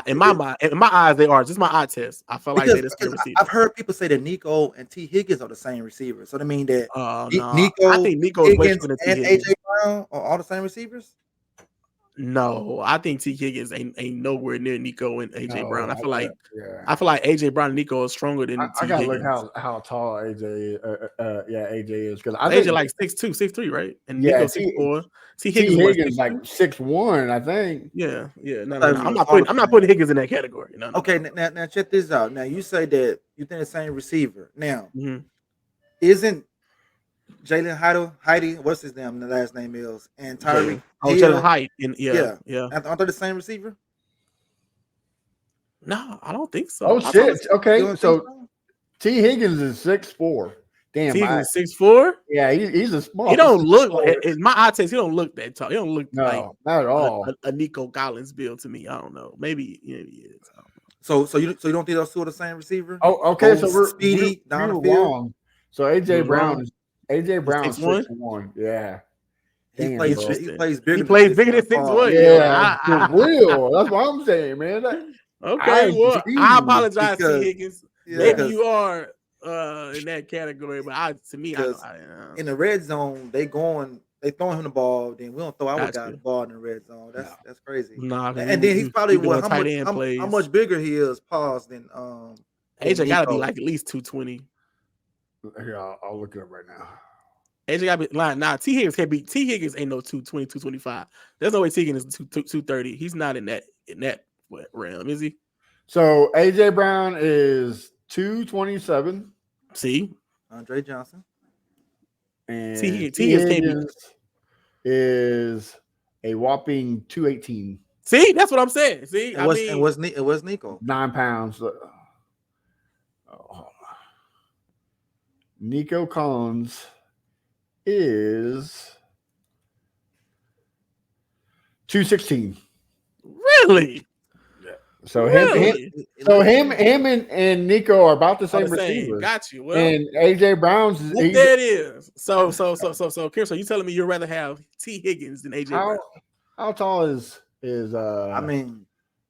In my eyes, they are. Just my eye test. I feel like they're the same receiver. I've heard people say that Nico and T. Higgins are the same receiver. So I mean that Nico, I think Nico is Higgins and AJ Brown are all the same receivers. No, I think T. Higgins ain't nowhere near Nico and AJ No, Brown. I feel like yeah. AJ Brown and Nico are stronger than I T. gotta Higgins. look how tall AJ. AJ is because I AJ think like 6'2", 6'3", right? And yeah, Nico 6'4". T. T. Higgins what, Higgins like 6'1", I think. Yeah. No. thought he was I'm a not taller putting man. Higgins in that category. No. Okay, now check this out. Now you say that you think the same receiver. Now, Mhm. isn't Jalen Heidi, what's his name? The last name is, and Tyreek Jalen Hill. Height. And yeah. Aren't they the same receiver? No, I don't think so. Oh shit! You Okay, don't think so so? T. Higgins is 6'4". Damn, T. Higgins is 6'4". yeah, he's a small. He don't look 6'4". in my eye test. He don't look that tall. He don't look like No, not at all. a Nico Collins build to me. I don't know. Maybe he is. I don't know. So you don't think those two are the same receiver? Oh, okay. Both So we're speedy down we the were field. wrong. So AJ Brown is 6'1"? 6'1". Yeah. He Damn, plays bro. bigger. He plays bigger than 6'1". Yeah, for real. That's what I'm saying, man. Okay, well, I apologize, because- T. Higgins. Yeah, Maybe because- you are in that category, but Because in the red zone, they throwing him the ball. Then we don't throw our guy the ball in the red zone. That's crazy. Nah, and then he's probably how much bigger he is. Pause than AJ got to be Nico. like at least 220. Here, I'll look it up right now. AJ got to be like, nah. T. Higgins can't be. T. Higgins ain't no 220, 225. There's no way T. Higgins is 230. He's not in that realm, is he? So AJ Brown is 227. See, Andre Johnson. And T. T. Higgins is a whopping 218. See, that's what I'm saying. See, It was Nico. 9 pounds. Nico Collins is 216. Really? So Really? him and Nico are about the same receivers. Got you. Well, And AJ Brown's there it is. So, Kirsten, you telling me you'd rather have T. Higgins than AJ Brown? How tall is I mean,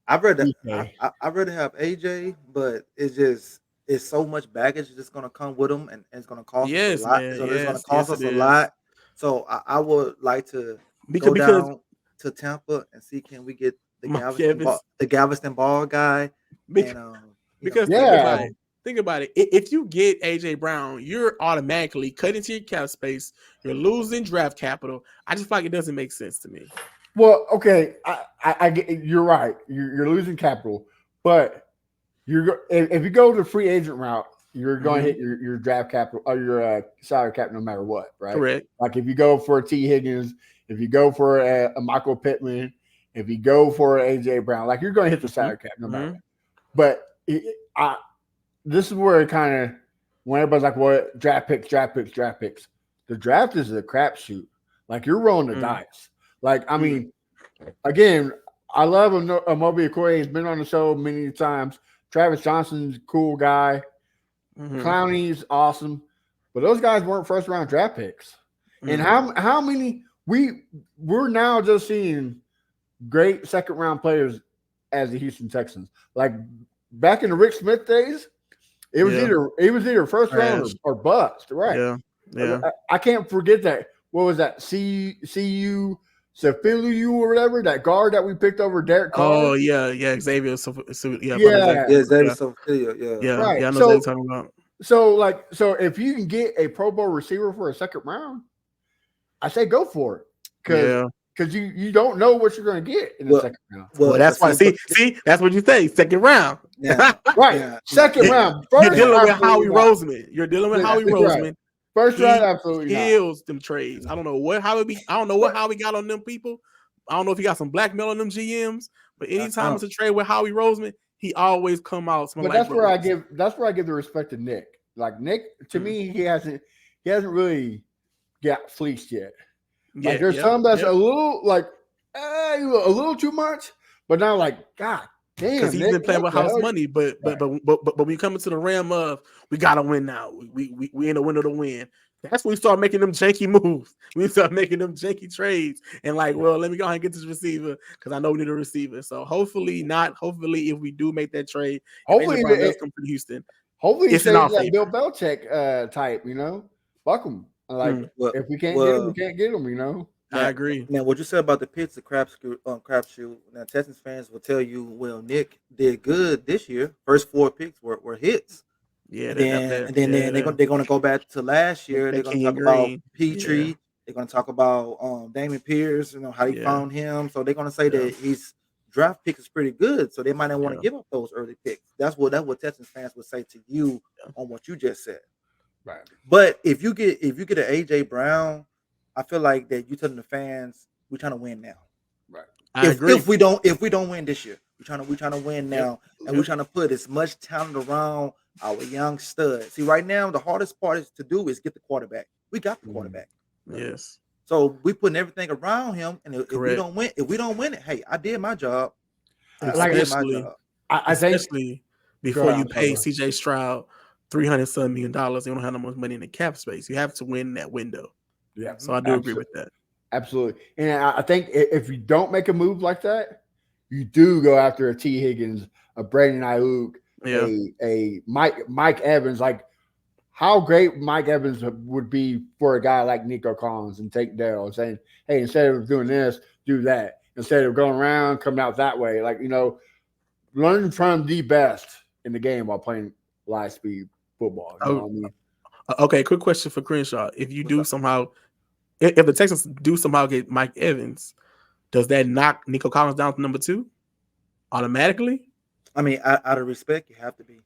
I'd rather have AJ, but it's so much baggage that's gonna come with him, and it's gonna cost us a lot. Man, so it's gonna cost us a lot. So I would like to go down to Tampa and see can we get the Galveston ball guy. Because think about it. If you get AJ Brown, you're automatically cutting into your cap space. You're losing draft capital. I just feel like it doesn't make sense to me. Well, okay, I get you're right. You're losing capital, but if you go the free agent route, you're going to hit your draft capital or your salary cap no matter what, right? Correct. Like if you go for a T. Higgins, if you go for a Michael Pittman, if you go for AJ Brown, like you're going to hit the salary cap no matter what. But this is where it kind of when everybody's like, "Well, draft picks." The draft is a crapshoot. Like you're rolling the dice. Like I mean, again, I love Moby Okoye. He's been on the show many times. Travis Johnson's a cool guy. Clowney's awesome, but those guys weren't first round draft picks. And how many we're now just seeing great second round players as the Houston Texans. Like back in the Rick Smith days, it was either first round or bust, right? Yeah. I can't forget that. What was that? CU Safilu or whatever, that guard that we picked over Derek Carr. Oh yeah, Xavier. Xavier Safilu, yeah. Right. Yeah, I know what you're talking about. So if you can get a Pro Bowl receiver for a second round, I say go for it. Because you don't know what you're going to get in the second round. Well, that's why. See, that's what you say. Second round. Yeah. Right. Yeah. Second round. You're dealing with Howie Roseman. First round, absolutely kills them trades. I don't know what Howie got on them people. I don't know if he got some blackmail on them GMs. But anytime it's a trade with Howie Roseman, he always come out. But that's where I give the respect to Nick. Like Nick, to me, he hasn't really got fleeced yet. Like there's some that's a little a little too much, but now like God damn, because he's been playing with house money. But when you come into the realm of we gotta win now, we in a winner to win. That's when we start making them janky moves. We start making them janky trades and let me go ahead and get this receiver because I know we need a receiver. So hopefully if we do make that trade, hopefully it does come to Houston. Hopefully it's not that Bill Belichick type, fuck him. Like if we can't get him, we can't get him, I agree. Now, what you said about the picks, the crapshoot. Now, Texans fans will tell you, well, Nick did good this year. First 4 picks were hits. Yeah, And then yeah, they're gonna go back to last year. They're that gonna Kenyon talk about Green. Petrie. Yeah, They're gonna talk about Damon Pierce. How he yeah, found him. So they're gonna say yeah, that his draft pick is pretty good. So they might not want to yeah, give up those early picks. That's what Texans fans would say to you yeah. on what you just said. Right. But if you get an AJ Brown, I feel like that you telling the fans we're trying to win now. Right. I agree. If we don't win this year, we're trying to win now, and we're trying to put as much talent around our young studs. See, right now the hardest part is to do is get the quarterback. We got the quarterback. Yes. So we putting everything around him, and if we Correct. don't win it, hey, I did my job. Like- I did my Especially, job. I think especially before ahead, you I'm pay sorry. CJ Stroud $300 million, you don't have that much money in the cap space. You have to win that window. Yeah. So I do agree with that. Absolutely. And I think if you don't make a move like that, you do go after a T. Higgins, a Brandon Ayuk, Yeah. a Mike Evans. Like, how great Mike Evans would be for a guy like Nico Collins and Tank Dell, saying, hey, instead of doing this, do that. Instead of going around, coming out that way. Like, learn from the best in the game while playing live speed football. You know what I mean? Okay, quick question for Crenshaw. If you do somehow, if the Texans do somehow get Mike Evans, does that knock Nico Collins down to number 2 automatically? I mean, out of respect, you have to be.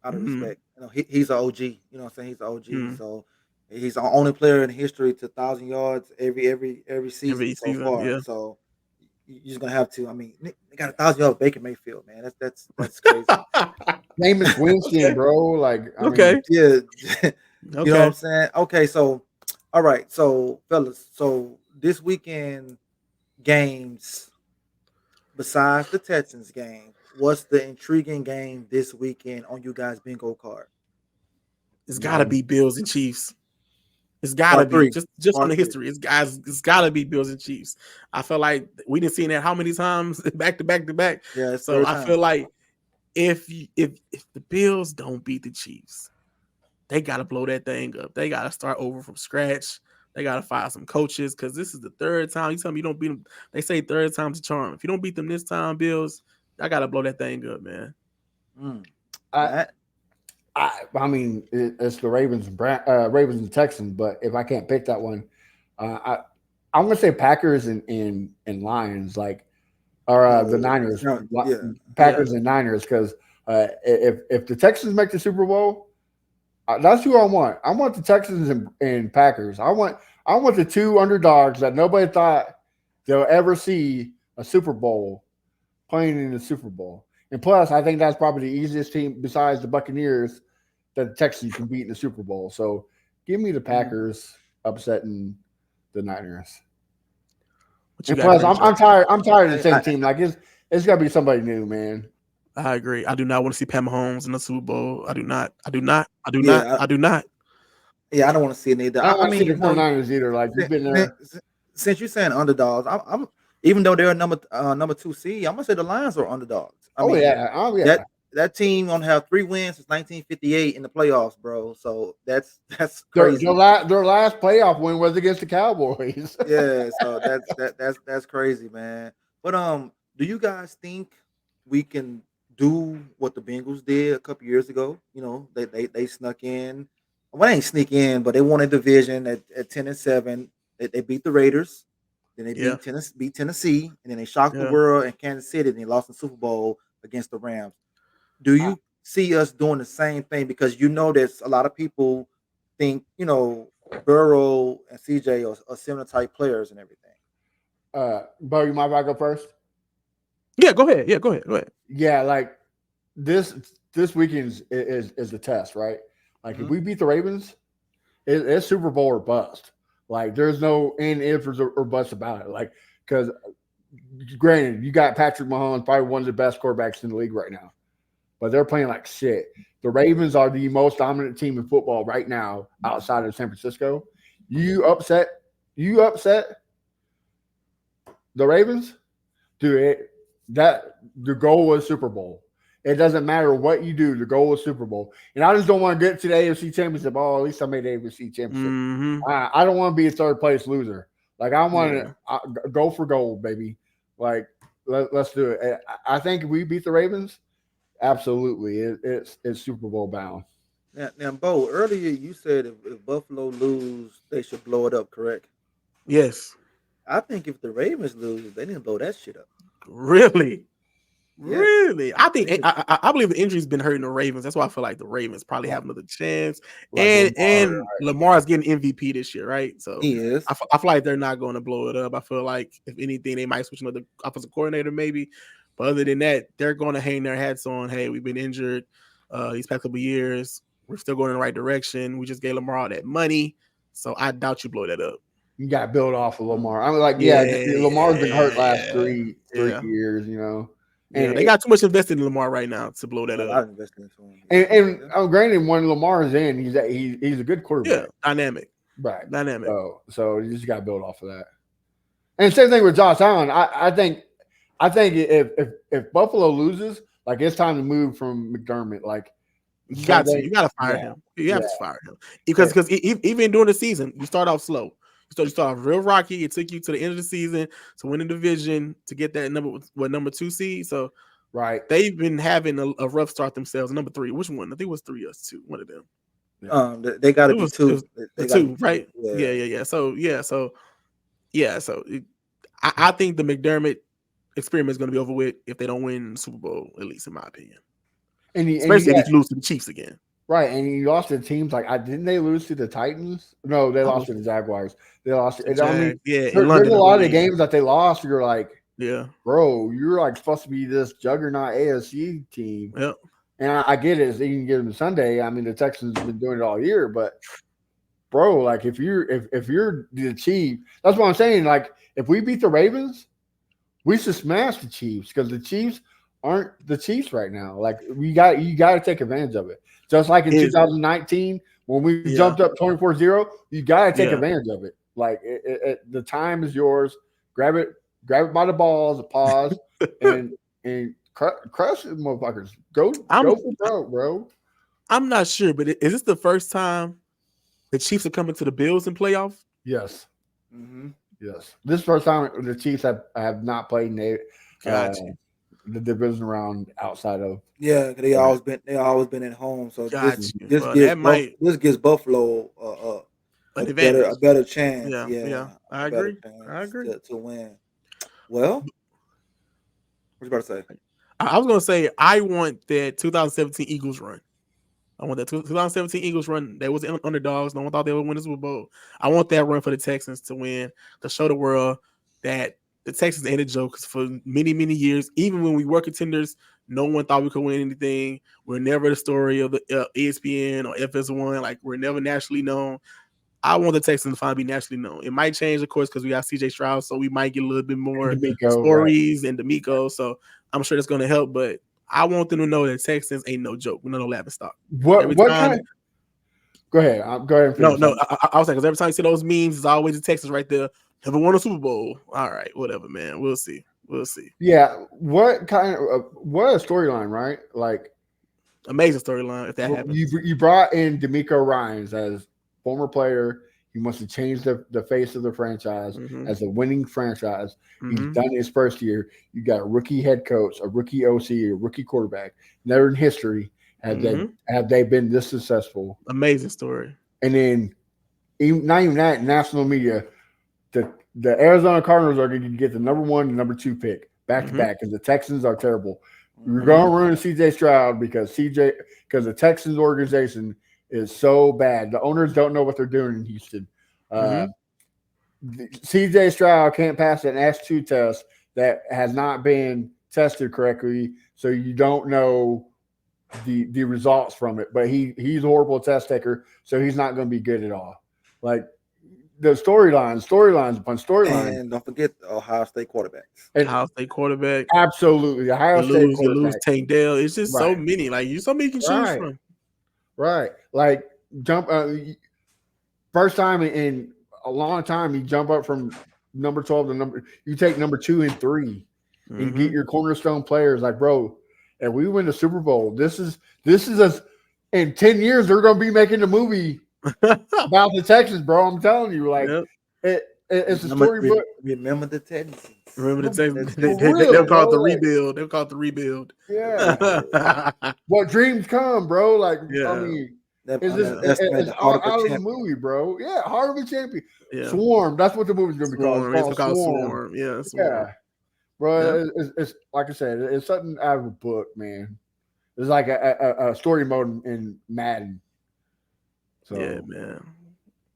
Out of Mhm. respect, he's an OG. You know what I'm saying? He's an OG. Mhm. So he's the only player in history to 1,000 yards every season Every so season, far. yeah. So you're just gonna have to. I mean, they got 1,000 yards Baker Mayfield, man. That's crazy. Jameis Winston, Okay. bro. Like, I Okay. mean, Yeah, you know what Okay. I'm saying? Okay, so all right, so fellas, so this weekend games besides the Texans game, what's the intriguing game this weekend on you guys' bingo card? It's got to be Bills and Chiefs. It's got to Part be three. just Part on the three. history. It's got to be Bills and Chiefs. I feel like we didn't see that how many times back to back to back. Yeah, it's So third I time. feel like if the Bills don't beat the Chiefs, they got to blow that thing up. They got to start over from scratch. They got to fire some coaches because this is the third time. You tell me you don't beat them. They say third time's a charm. If you don't beat them this time, Bills, I got to blow that thing up, man. Matt? I mean, it's the Ravens and Texans, but if I can't pick that one, I'm gonna say Packers and Lions, like, or the Niners, Packers and Niners, because if the Texans make the Super Bowl, that's who I want. I want the Texans and Packers. I want the two underdogs that nobody thought they'll ever see a Super Bowl playing in the Super Bowl. And plus, I think that's probably the easiest team besides the Buccaneers that the Texans can beat in the Super Bowl. So give me the Packers upsetting the Niners. And plus, I'm tired. I'm tired of the same team. Like, it's got to be somebody new, man. I agree. I do not want to see Pat Mahomes in the Super Bowl. I do not. Yeah, I don't want to see it either. I mean, the 49ers either. Like, you've been there. Since you're saying underdogs, I'm even though they're a number 2 seed, I'm gonna say the Lions are underdogs. I mean, that team gonna have 3 wins since 1958 in the playoffs, bro. So that's crazy. Their last playoff win was against the Cowboys. Yeah, so that's crazy, man. But do you guys think we can do what the Bengals did a couple years ago? They snuck in. Well, they ain't sneak in, but they won a division at 10-7. They beat the Raiders. Then they beat Tennessee, and then they shocked the world in Kansas City, and they lost the Super Bowl against the Rams. Do you see us doing the same thing? Because there's a lot of people think Burrow and CJ are similar type players and everything. Bo, you mind if I go first? Yeah, go ahead. Go ahead. Yeah, like this weekend is a test, right? Like, if we beat the Ravens, it's Super Bowl or bust. Like, there's no ifs or buts about it. Like, because granted, you got Patrick Mahomes, probably one of the best quarterbacks in the league right now, but they're playing like shit. The Ravens are the most dominant team in football right now outside of San Francisco. You upset the Ravens, dude. The goal was Super Bowl. It doesn't matter what you do. The goal is Super Bowl. And I just don't want to get to the AFC Championship. Oh, at least I made the AFC Championship. Mm-hmm. I don't want to be a third place loser. Like I want to go for gold, baby. Like let's do it. I think if we beat the Ravens, absolutely, it's Super Bowl bound. Now, Bo, earlier you said if Buffalo lose, they should blow it up, correct? Yes. I think if the Ravens lose, they didn't blow that shit up. Really? Yeah. Really? I think I believe the injury's been hurting the Ravens. That's why I feel like the Ravens probably have another chance. Like and Lamar's getting MVP this year, right? So He is. I feel like they're not going to blow it up. I feel like if anything, they might switch another offensive coordinator, maybe. But other than that, they're going to hang their hats on. Hey, we've been injured these past couple of years. We're still going in the right direction. We just gave Lamar all that money, so I doubt you blow that up. You got to build off of Lamar. I mean, like, Lamar's been hurt last three years, you know. And they got too much invested in Lamar right now to blow that up. I invested in him. And granted, when Lamar's in, he's a good quarterback. Yeah, dynamic. Right. Dynamic. So you just got to build off of that. And same thing with Josh Allen. I think if Buffalo loses, like it's time to move from McDermott. Like you got to fire him. You have to fire him because even during the season, you start off slow. You start off real rocky. It took you to the end of the season to win the division to get that number 2 seed. So they've been having a rough start themselves. Number 3, which one? I think it was 3 or 2. One of them. They got to be 2. The 2, right? Yeah. So I think the McDermott experiment is going to be over with if they don't win the Super Bowl, at least in my opinion. Especially if you lose to the Chiefs again. Right, and you lost to teams like didn't they lose to the Titans? No, they lost to the Jaguars. They lost. There's a lot of the games that they lost. You're like, bro, you're like supposed to be this juggernaut AFC team. Yeah, and I get it. You can get them Sunday. I mean, the Texans have been doing it all year, but bro, like if you're the Chiefs, that's what I'm saying. Like if we beat the Ravens, we should smash the Chiefs because the Chiefs aren't the Chiefs right now. Like you got to take advantage of it. Just like in 2019 when we jumped up 24-0, you got to take advantage of it. Like the time is yours. Grab it by the balls, pause, and crush it, motherfuckers. Go for broke, bro. I'm not sure, but is this the first time the Chiefs are coming to the Bills in playoffs? Yes. Mm-hmm. Yes. This is the first time the Chiefs have not played the division round outside of they always been at home, so this gives Buffalo a better chance. I agree to win. Well, what you about to say? I was gonna say I want that 2017 Eagles run. I want that 2017 Eagles run. They was underdogs. No one thought they would win the Super Bowl. I want that run for the Texans to win, to show the world that the Texans ain't a joke. Because for many, many years, even when we were contenders, no one thought we could win anything. We're never the story of the ESPN or FS1. Like, we're never nationally known. I want the Texans to finally be nationally known. It might change, of course, because we got CJ Stroud, so we might get a little bit more stories and D'Amico. So I'm sure that's going to help. But I want them to know that Texans ain't no joke. We're not no laughing stock. Go ahead. Go ahead. No. I was saying, because every time you see those memes, it's always the Texans right there. Never won a Super Bowl. All right, whatever, man. We'll see. Yeah. What a storyline, right? Like, amazing storyline if that happens. You brought in D'Amico Ryans as former player. He wants to change the face of the franchise as a winning franchise. He's done his first year. You got a rookie head coach, a rookie OC, a rookie quarterback. Never in history have they been this successful. Amazing story. And then, not even that, national media, the Arizona Cardinals are going to get the number 1 and number 2 pick back to back because the Texans are terrible. We're going to ruin CJ Stroud because the Texans organization is so bad. The owners don't know what they're doing in Houston. CJ Stroud can't pass an S2 test that has not been tested correctly, so you don't know the results from it. But he's a horrible test taker, so he's not going to be good at all. Like, the storylines upon storylines. And don't forget the Ohio State quarterbacks. Ohio State quarterback. Absolutely. Ohio State quarterback. You lose Tank Dell. It's just so many. Like, so many you can choose from. Right. Like, first time in a long time, you jump up from number 12 to you take number 2 and 3 and get your cornerstone players. Like, bro, if we win the Super Bowl, this is in 10 years, they're going to be making a movie about the Texans, bro. I'm telling you, like, it's a storybook. Remember the Texans. Remember the Texans? real, They'll call it the bro. rebuild. They'll call it the rebuild. Yeah. What dreams come, bro? Like, Yeah. I mean, That's it's the all heart of a out of the champion. movie, bro. Yeah, Heart of a Champion. Yeah. Swarm. That's what the movie's gonna be called. Swarm. It's called Swarm. Yeah, Swarm. Yeah, bro. It's like I said, it's something out of a book, man. It's like a story mode in Madden. So yeah, man.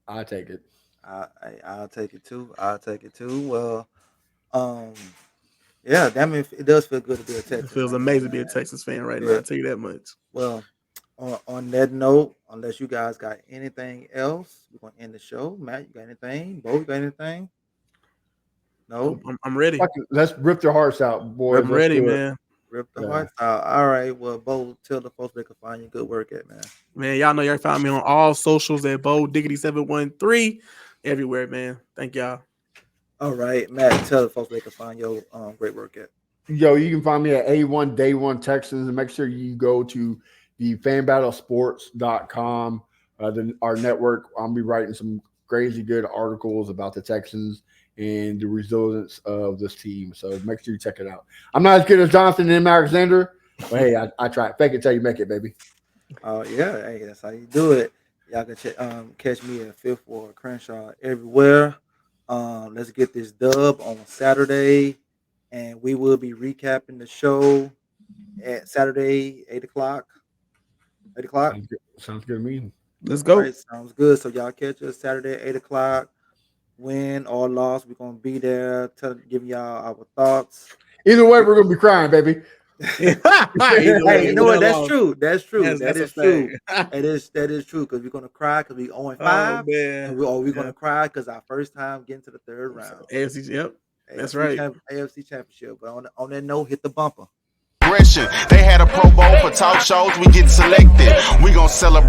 I take it. I'll take it too. I'll take it too. Well, yeah, that means it does feel good to be a Texas. It feels amazing to be a Texas fan right now. I'll tell you that much. Well, on that note, unless you guys got anything else, we're gonna end the show. Matt, you got anything? Bo, you got anything? No, I'm ready. Let's rip their hearts out, boys. I'm ready, man. Rip the hearts out. All right. Well, Bo, tell the folks they can find you. Good work at, man. Man, y'all know y'all find me on all socials at Bo Diggity 713 everywhere, man. Thank y'all. All right, Matt, tell the folks they can find your great work at. Yo, you can find me at A1 Day One Texans, and make sure you go to the fanbattlesports.com, our network. I'll be writing some crazy good articles about the Texans and the resilience of this team. So make sure you check it out. I'm not as good as Jonathan and Alexander, but hey, I try. Fake it till you make it, baby. Oh, yeah. Hey, that's how you do it. Y'all can catch me at Fifth Ward Crenshaw everywhere. Let's get this dub on Saturday, and we will be recapping the show at Saturday, 8 o'clock. 8 o'clock? Sounds good to me. Let's go. Right, sounds good. So y'all catch us Saturday, 8 o'clock. Win or loss, we're going to be there to give y'all our thoughts. Either way, we're going to be crying, baby. Hey, you know what? That's true. That's true. That is true. That is true because we're gonna cry because we 0-5, and we're gonna cry because our first time getting to the third round. AFC, yep, that's AFC right. AFC Championship. But on that note, hit the bumper. They had a Pro Bowl for talk shows. We get selected. We gonna celebrate.